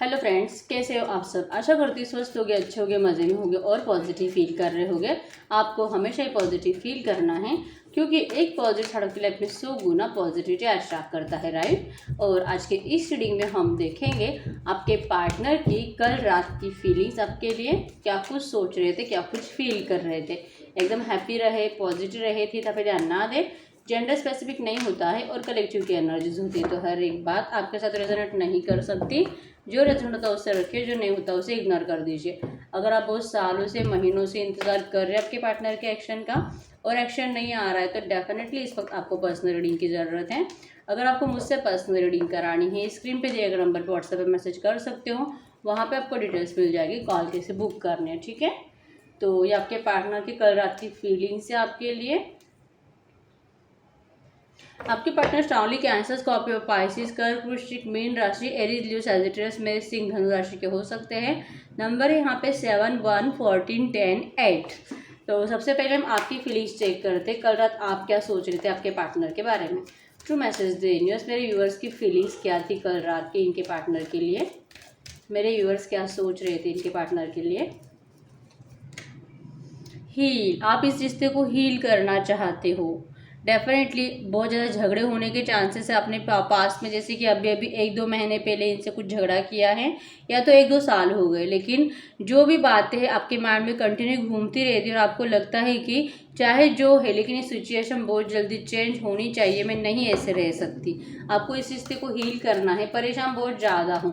Hello friends, कैसे हो आप सब। आशा करती हूँ स्वस्थ होगे, अच्छे होगे, मज़े में होगे और पॉजिटिव फील कर रहे होगे। आपको हमेशा ही पॉजिटिव फील करना है क्योंकि एक पॉजिटिव आपकी लाइफ में 100 गुना पॉजिटिविटी अट्रैक्ट करता है, राइट। और आज के इस रीडिंग में हम देखेंगे आपके पार्टनर की कल रात की फीलिंग्स आपके लिए, क्या कुछ सोच रहे थे, क्या कुछ फील कर रहे थे। एकदम हैप्पी रहे, पॉजिटिव रहे थे तब ध्यान ना दे। जेंडर स्पेसिफिक नहीं होता है और कलेक्टिव की एनर्जीज होती है, तो हर एक बात आपके साथ रेजोनेट नहीं कर सकती। जो रेजोनेट होता है उससे रखिए, जो नहीं होता उसे इग्नोर कर दीजिए। अगर आप बहुत सालों से, महीनों से इंतजार कर रहे हैं आपके पार्टनर के एक्शन का और एक्शन नहीं आ रहा है, तो डेफिनेटली इस वक्त आपको पर्सनल रीडिंग की ज़रूरत है। अगर आपको मुझसे पर्सनल रीडिंग करानी है, स्क्रीन पे दिए गए नंबर पर व्हाट्सएप पर मैसेज कर सकते हो। वहाँ पे आपको डिटेल्स मिल जाएगी, कॉल कैसे बुक करने हैं, ठीक है। तो ये आपके पार्टनर की कल रात की फीलिंग्स है आपके लिए। आपके partner strongly cancer, Scorpio, Pisces, कर्क, वृश्चिक, मीन राशि, एरीज, लियो, सैजिटेरियस में सिंह, धनु राशि के हो सकते हैं। नंबर है यहाँ पे 7, 1, 14, 10, 8। तो सबसे पहले हम आपकी फीलिंग्स चेक करते हैं। कल रात आप क्या सोच रहे थे आपके पार्टनर के बारे में। ट्रू मैसेज दे यूनिवर्स, मेरे व्यूअर्स की फीलिंग्स क्या थी कल रात की इनके पार्टनर के लिए। मेरे व्यूअर्स क्या सोच रहे थे इनके पार्टनर के लिए। हील, आप इस रिश्ते को हील करना चाहते हो। डेफिनेटली बहुत ज़्यादा झगड़े होने के चांसेस है अपने पास में, जैसे कि अभी अभी 1-2 महीने पहले इनसे कुछ झगड़ा किया है या तो 1-2 साल हो गए, लेकिन जो भी बातें हैं आपके माइंड में कंटिन्यू घूमती रहती है और आपको लगता है कि चाहे जो है लेकिन ये सिचुएशन बहुत जल्दी चेंज होनी चाहिए, मैं नहीं ऐसे रह सकती। आपको इस रिश्ते को हील करना है। परेशान बहुत ज़्यादा हूँ,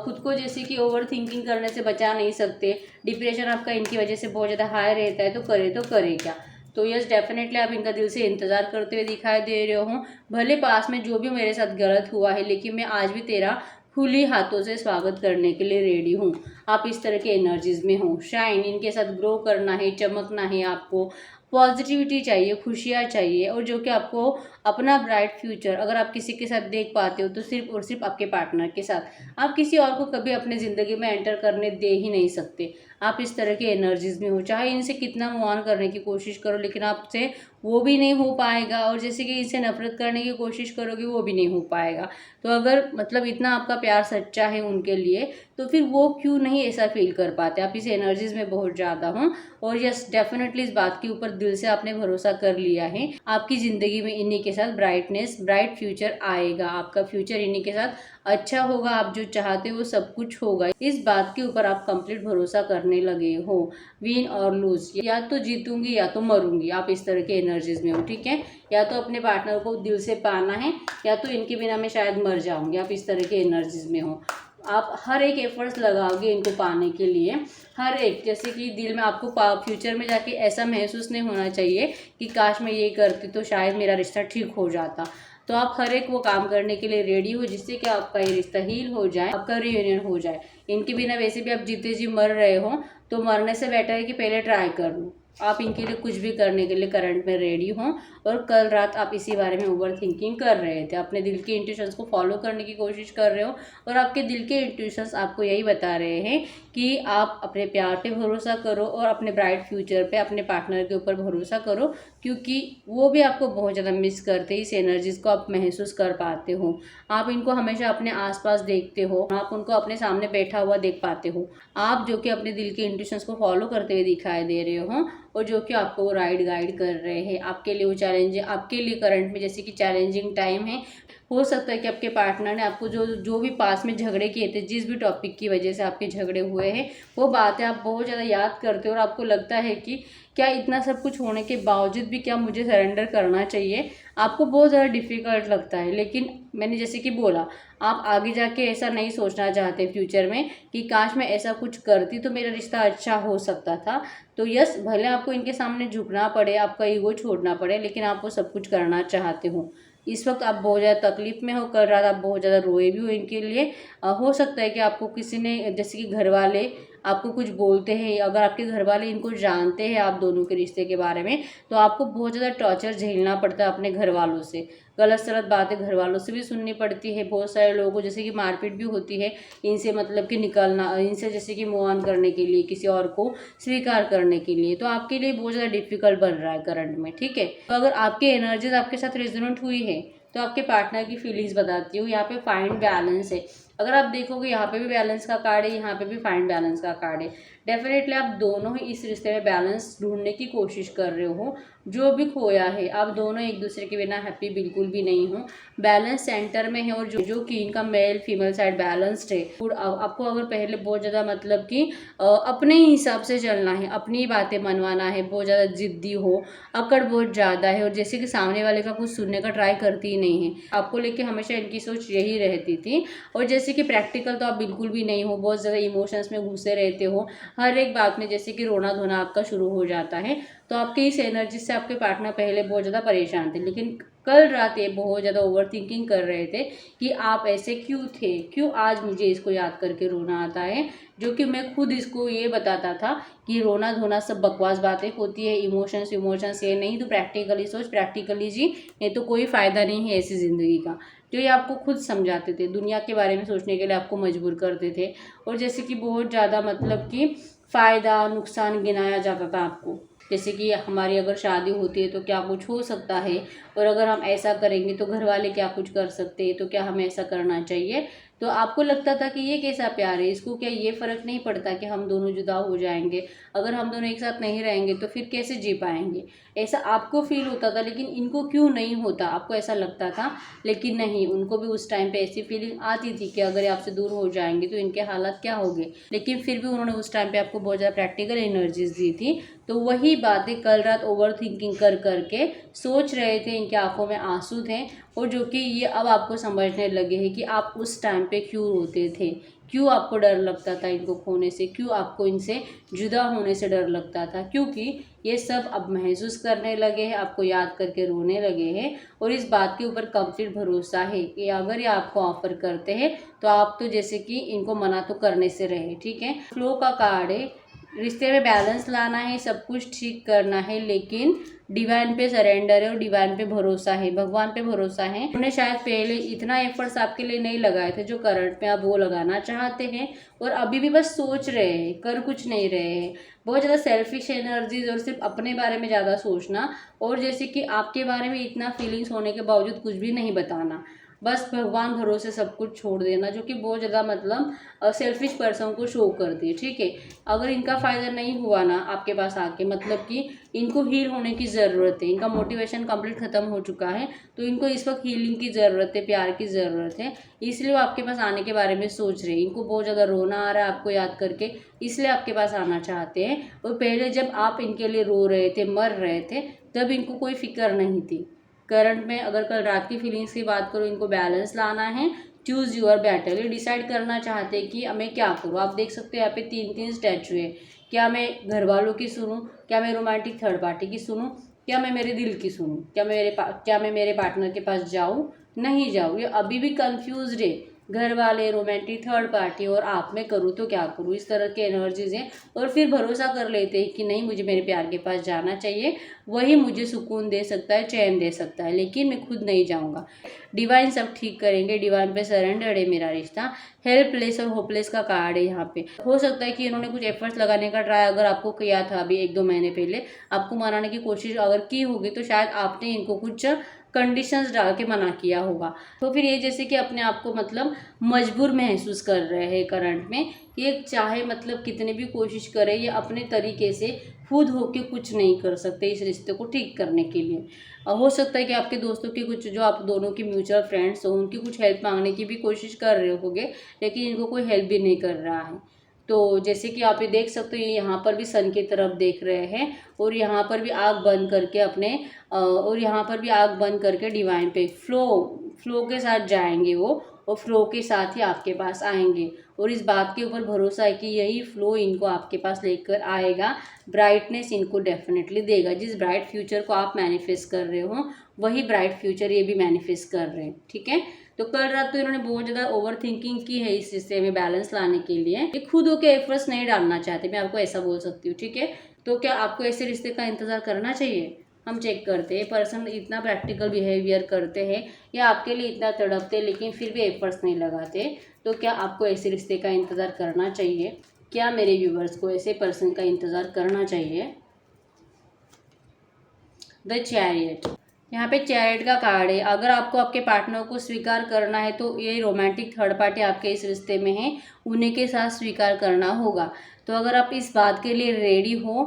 खुद को जैसे कि ओवर थिंकिंग करने से बचा नहीं सकते। डिप्रेशन आपका इनकी वजह से बहुत ज़्यादा हाई रहता है, तो करे क्या। तो यस, डेफिनेटली आप इनका दिल से इंतज़ार करते हुए दिखाई दे रहे हो। भले पास में जो भी मेरे साथ गलत हुआ है, लेकिन मैं आज भी तेरा खुली हाथों से स्वागत करने के लिए रेडी हूँ। आप इस तरह के एनर्जीज में हो। शाइन, इनके साथ ग्रो करना है, चमकना है आपको। पॉजिटिविटी चाहिए, खुशियाँ चाहिए, और जो कि आपको अपना ब्राइट फ्यूचर अगर आप किसी के साथ देख पाते हो तो सिर्फ और सिर्फ आपके पार्टनर के साथ। आप किसी और को कभी अपने ज़िंदगी में एंटर करने दे ही नहीं सकते। आप इस तरह के एनर्जीज में हो। चाहे इनसे कितना मूव ऑन करने की कोशिश करो, लेकिन आपसे वो भी नहीं हो पाएगा, और जैसे कि इनसे नफरत करने की कोशिश करोगे वो भी नहीं हो पाएगा। तो अगर मतलब इतना आपका प्यार सच्चा है उनके लिए, तो फिर वो क्यों नहीं ऐसा फील कर पाते। आप इस एनर्जीज में बहुत ज़्यादा हो, और यस, डेफिनेटली इस बात के ऊपर दिल से आपने भरोसा कर लिया है। आपकी ज़िंदगी में इन्हीं के साथ ब्राइटनेस, ब्राइट फ्यूचर आएगा। आपका फ्यूचर इन्हीं के साथ अच्छा होगा। आप जो चाहते हो वो सब कुछ होगा। इस बात के ऊपर आप कंप्लीट भरोसा करने लगे हो। विन और लूज, या तो जीतूंगी या तो मरूंगी, आप इस तरह के एनर्जीज में हो, ठीक है। या तो अपने पार्टनर को दिल से पाना है, या तो इनके बिना मैं शायद मर जाऊंगी, आप इस तरह के एनर्जीज में हो। आप हर एक एफर्ट्स लगाओगे इनको पाने के लिए, हर एक, जैसे कि दिल में आपको फ्यूचर में जाके ऐसा महसूस नहीं होना चाहिए कि काश मैं ये करती तो शायद मेरा रिश्ता ठीक हो जाता। तो आप हर एक वो काम करने के लिए रेडी हो जिससे कि आपका ये रिश्ता हील हो जाए, आपका रियूनियन हो जाए। इनके बिना वैसे भी आप जीते जी मर रहे हो, तो मरने से बेटर है कि पहले ट्राई कर लो। आप इनके लिए कुछ भी करने के लिए करंट में रेडी हो। और कल रात आप इसी बारे में ओवर थिंकिंग कर रहे थे, अपने दिल के इंट्यूशंस को फॉलो करने की कोशिश कर रहे हो, और आपके दिल के इंट्यूशंस आपको यही बता रहे हैं कि आप अपने प्यार पे भरोसा करो और अपने ब्राइट फ्यूचर पे, अपने पार्टनर के ऊपर भरोसा करो, क्योंकि वो भी आपको बहुत ज़्यादा मिस करते हैं। इस एनर्जीज को आप महसूस कर पाते हो। आप इनको हमेशा अपने आसपास देखते हो, आप उनको अपने सामने बैठा हुआ देख पाते हो। आप जो कि अपने दिल के इंट्यूशंस को फॉलो करते हुए दिखाई दे रहे हो, और जो कि आपको गाइड कर रहे हैं। आपके लिए वो चैलेंज, आपके लिए करंट में जैसे कि चैलेंजिंग टाइम है। हो सकता है कि आपके पार्टनर ने आपको जो भी पास में झगड़े किए थे, जिस भी टॉपिक की वजह से आपके झगड़े हुए हैं, वो बातें आप बहुत ज़्यादा याद करते हो और आपको लगता है कि क्या इतना सब कुछ होने के बावजूद भी क्या मुझे सरेंडर करना चाहिए। आपको बहुत ज़्यादा डिफ़िकल्ट लगता है, लेकिन मैंने जैसे कि बोला, आप आगे जाके ऐसा नहीं सोचना चाहते फ्यूचर में कि काश मैं ऐसा कुछ करती तो मेरा रिश्ता अच्छा हो सकता था। तो यस, भले आपको इनके सामने झुकना पड़े, आपका ईगो छोड़ना पड़े, लेकिन आप वो सब कुछ करना चाहते हो। इस वक्त आप बहुत ज़्यादा तकलीफ में हो। कल रात आप बहुत ज़्यादा रोए भी हो इनके लिए। हो सकता है कि आपको किसी ने, जैसे कि घर वाले आपको कुछ बोलते हैं, अगर आपके घर वाले इनको जानते हैं आप दोनों के रिश्ते के बारे में, तो आपको बहुत ज़्यादा टॉर्चर झेलना पड़ता है अपने घर वालों से। गलत सलत बातें घर वालों से भी सुननी पड़ती है। बहुत सारे लोगों को जैसे कि मारपीट भी होती है इनसे, मतलब कि निकलना इनसे, जैसे कि मूव ऑन करने के लिए, किसी और को स्वीकार करने के लिए। तो आपके लिए बहुत ज़्यादा डिफिकल्ट बन रहा है करंट में, ठीक है। तो अगर आपकी एनर्जीज आपके साथ रेजोनेट हुई है तो आपके पार्टनर की फीलिंग्स बताती हूँ। यहाँ पे फाइंड बैलेंस है। अगर आप देखोगे यहाँ पे भी बैलेंस का कार्ड है, यहाँ पे भी फाइंड बैलेंस का कार्ड है। डेफिनेटली आप दोनों ही इस रिश्ते में बैलेंस ढूंढने की कोशिश कर रहे हो। जो भी खोया है आप दोनों एक दूसरे के बिना हैप्पी बिल्कुल भी नहीं हो। बैलेंस सेंटर में है और जो कि इनका मेल फीमेल साइड बैलेंस्ड है। और आपको अगर पहले बहुत ज़्यादा मतलब कि अपने ही हिसाब से चलना है, अपनी ही बातें मनवाना है, बहुत ज़्यादा जिद्दी हो, अकड़ बहुत ज़्यादा है और जैसे कि सामने वाले का कुछ सुनने का ट्राई करती ही नहीं है। आपको लेके हमेशा इनकी सोच यही रहती थी। और जैसे कि प्रैक्टिकल तो आप बिल्कुल भी नहीं हो, बहुत ज़्यादा इमोशंस में घुसे रहते हो। हर एक बात में जैसे कि रोना धोना आपका शुरू हो जाता है। तो आपके इस एनर्जी से आपके पार्टनर पहले बहुत ज़्यादा परेशान थे, लेकिन कल रात ये बहुत ज़्यादा ओवर थिंकिंग कर रहे थे कि आप ऐसे क्यों थे, क्यों आज मुझे इसको याद करके रोना आता है। जो कि मैं खुद इसको ये बताता था कि रोना धोना सब बकवास बातें होती है, इमोशंस ये नहीं, तो प्रैक्टिकली सोच, प्रैक्टिकली जी, नहीं तो कोई फ़ायदा नहीं है ऐसी ज़िंदगी का। जो ये आपको खुद समझाते थे, दुनिया के बारे में सोचने के लिए आपको मजबूर करते थे। और जैसे कि बहुत ज़्यादा मतलब कि फ़ायदा नुकसान गिनाया जाता था आपको। जैसे कि हमारी अगर शादी होती है तो क्या कुछ हो सकता है, और अगर हम ऐसा करेंगे तो घर वाले क्या कुछ कर सकते हैं, तो क्या हमें ऐसा करना चाहिए। तो आपको लगता था कि ये कैसा प्यार है, इसको क्या ये फ़र्क नहीं पड़ता कि हम दोनों जुदा हो जाएंगे, अगर हम दोनों एक साथ नहीं रहेंगे तो फिर कैसे जी पाएंगे। ऐसा आपको फील होता था, लेकिन इनको क्यों नहीं होता, आपको ऐसा लगता था। लेकिन नहीं, उनको भी उस टाइम पे ऐसी फीलिंग आती थी कि अगर आपसे दूर हो जाएंगे तो इनके हालात क्या होंगे। लेकिन फिर भी उन्होंने उस टाइम पे आपको बहुत ज़्यादा प्रैक्टिकल एनर्जीज दी थी। तो वही बातें कल रात ओवर थिंकिंग कर करके सोच रहे थे, इनकी आंखों में आंसू थे। और जो कि ये अब आपको समझने लगे हैं कि आप उस टाइम पे क्यों रोते थे, क्यों आपको डर लगता था इनको खोने से, क्यों आपको इनसे जुदा होने से डर लगता था। क्योंकि ये सब अब महसूस करने लगे हैं, आपको याद करके रोने लगे हैं। और इस बात के ऊपर कंप्लीट भरोसा है कि अगर ये आपको ऑफर करते हैं तो आप तो जैसे कि इनको मना तो करने से रहे। ठीक है, फ्लो का कार्ड है, रिश्ते में बैलेंस लाना है, सब कुछ ठीक करना है, लेकिन डिवाइन पे सरेंडर है और डिवाइन पे भरोसा है, भगवान पे भरोसा है। उन्होंने शायद पहले इतना एफर्ट्स आपके लिए नहीं लगाए थे जो करंट में आप वो लगाना चाहते हैं। और अभी भी बस सोच रहे हैं, कर कुछ नहीं रहे हैं। बहुत ज़्यादा सेल्फिश एनर्जीज और सिर्फ अपने बारे में ज़्यादा सोचना, और जैसे कि आपके बारे में इतना फीलिंग्स होने के बावजूद कुछ भी नहीं बताना, बस भगवान भरोसे सब कुछ छोड़ देना, जो कि बहुत ज़्यादा मतलब सेल्फिश पर्सन को शो करती है। ठीक है, अगर इनका फ़ायदा नहीं हुआ ना आपके पास आके, मतलब कि इनको हील होने की ज़रूरत है, इनका मोटिवेशन कंप्लीट ख़त्म हो चुका है, तो इनको इस वक्त हीलिंग की ज़रूरत है, प्यार की ज़रूरत है। इसलिए वो आपके पास आने के बारे में सोच रहे हैं। इनको बहुत ज़्यादा रोना आ रहा है आपको याद करके, इसलिए आपके पास आना चाहते हैं। और पहले जब आप इनके लिए रो रहे थे, मर रहे थे, तब इनको कोई फिक्र नहीं थी। करंट में अगर कल रात की फीलिंग्स की बात करूँ, इनको बैलेंस लाना है, चूज़ योर बैटल, ये डिसाइड करना चाहते हैं कि मैं क्या करूँ। आप देख सकते हो यहाँ पे 3-3 स्टैचू है। क्या मैं घर वालों की सुनूं, क्या मैं रोमांटिक थर्ड पार्टी की सुनूं, क्या मैं मेरे दिल की सुनूं, क्या मैं मेरे पार्टनर के पास जाऊं, नहीं जाऊं। ये अभी भी कंफ्यूज्ड है, घर वाले, रोमांटिक थर्ड पार्टी और आप में करूँ तो क्या करूँ, इस तरह के एनर्जीज हैं। और फिर भरोसा कर लेते हैं कि नहीं, मुझे मेरे प्यार के पास जाना चाहिए, वही मुझे सुकून दे सकता है, चैन दे सकता है, लेकिन मैं खुद नहीं जाऊँगा। डिवाइन सब ठीक करेंगे, डिवाइन पे सरेंडर है मेरा रिश्ता। हेल्पलेस और होपलेस का कार्ड है यहाँ पे। हो सकता है कि इन्होंने कुछ एफर्ट्स लगाने का ट्राई अगर आपको किया था अभी 1-2 महीने पहले, आपको मनाने की कोशिश अगर की होगी, तो शायद आपने इनको कुछ कंडीशंस डाल के मना किया होगा। तो फिर ये जैसे कि अपने आप को मतलब मजबूर महसूस कर रहे हैं करंट में। ये चाहे मतलब कितने भी कोशिश करे, ये अपने तरीके से खुद होके कुछ नहीं कर सकते इस रिश्ते को ठीक करने के लिए। हो सकता है कि आपके दोस्तों की कुछ, जो आप दोनों की म्यूचुअल फ्रेंड्स हो, उनकी कुछ हेल्प मांगने की भी कोशिश कर रहे होंगे, लेकिन इनको कोई हेल्प भी नहीं कर रहा है। तो जैसे कि आप ये देख सकते हो, ये यहाँ पर भी सन की तरफ देख रहे हैं, और यहाँ पर भी आग बंद करके अपने और यहाँ पर भी आग बंद करके डिवाइन पे फ्लो के साथ जाएंगे वो, और फ्लो के साथ ही आपके पास आएंगे। और इस बात के ऊपर भरोसा है कि यही फ्लो इनको आपके पास लेकर आएगा, ब्राइटनेस इनको डेफिनेटली देगा। जिस ब्राइट फ्यूचर को आप मैनिफेस्ट कर रहे हो, वही ब्राइट फ्यूचर ये भी मैनिफेस्ट कर रहे हैं। ठीक है, तो कल रात तो इन्होंने बहुत ज़्यादा ओवर थिंकिंग की है इस रिश्ते में बैलेंस लाने के लिए। ये खुद होकर एफर्ट्स नहीं डालना चाहते, मैं आपको ऐसा बोल सकती हूँ। ठीक है, तो क्या आपको ऐसे रिश्ते का इंतज़ार करना चाहिए? हम चेक करते हैं, पर्सन इतना प्रैक्टिकल बिहेवियर करते हैं या आपके लिए इतना तड़पते, लेकिन फिर भी एफर्ट्स नहीं लगाते, तो क्या आपको ऐसे रिश्ते का इंतज़ार करना चाहिए? क्या मेरे व्यूवर्स को ऐसे पर्सन का इंतज़ार करना चाहिए? द चैरियट, यहाँ पे चैरिट का कार्ड है। अगर आपको आपके पार्टनर को स्वीकार करना है तो ये रोमांटिक थर्ड पार्टी आपके इस रिश्ते में है, उन्हीं के साथ स्वीकार करना होगा। तो अगर आप इस बात के लिए रेडी हो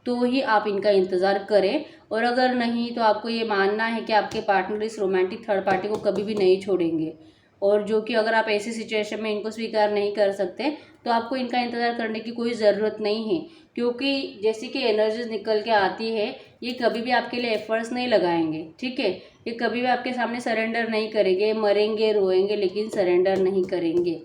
तो ही आप इनका इंतज़ार करें, और अगर नहीं तो आपको ये मानना है कि आपके पार्टनर इस रोमांटिक थर्ड पार्टी को कभी भी नहीं छोड़ेंगे, और जो कि अगर आप ऐसी सिचुएशन में इनको स्वीकार नहीं कर सकते तो आपको इनका इंतज़ार करने की कोई ज़रूरत नहीं है, क्योंकि जैसे कि एनर्जीज निकल के आती है ये कभी भी आपके लिए एफर्ट्स नहीं लगाएंगे, ठीक है। ये कभी भी आपके सामने सरेंडर नहीं करेंगे, मरेंगे रोएंगे लेकिन सरेंडर नहीं करेंगे।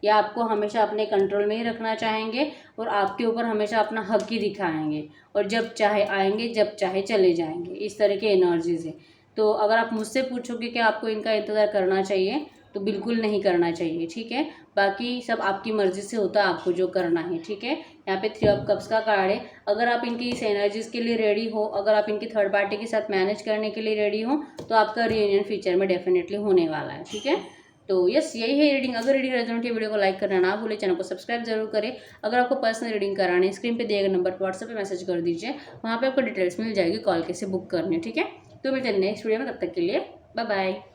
ये आपको हमेशा अपने कंट्रोल में ही रखना चाहेंगे और आपके ऊपर हमेशा अपना हक ही दिखाएंगे, और जब चाहे आएंगे जब चाहे चले जाएंगे, इस तरह के एनर्जीज है। तो अगर आप मुझसे पूछोगे कि आपको इनका इंतज़ार करना चाहिए तो बिल्कुल नहीं करना चाहिए, ठीक है। बाकी सब आपकी मर्ज़ी से होता है, आपको जो करना है, ठीक है। यहाँ पे 3 ऑफ कप्स का कार्ड है। अगर आप इनकी इस एनर्जीज़ के लिए रेडी हो, अगर आप इनकी थर्ड पार्टी के साथ मैनेज करने के लिए रेडी हो, तो आपका रियूनियन फ्यूचर में डेफिनेटली होने वाला है, ठीक है। तो यस, यही है रीडिंग। अगर रीडिंग रेजोनेट है वीडियो को लाइक करना ना भूले, चैनल को सब्सक्राइब जरूर करें। अगर आपको पर्सनल रीडिंग करानी है, स्क्रीन पे दिए गए नंबर पर व्हाट्सएप पे मैसेज कर दीजिए, वहाँ पे आपको डिटेल्स मिल जाएगी कॉल कैसे बुक करनी है, ठीक है। तो मिलते हैं नेक्स्ट वीडियो में, तब तक के लिए बाय बाय।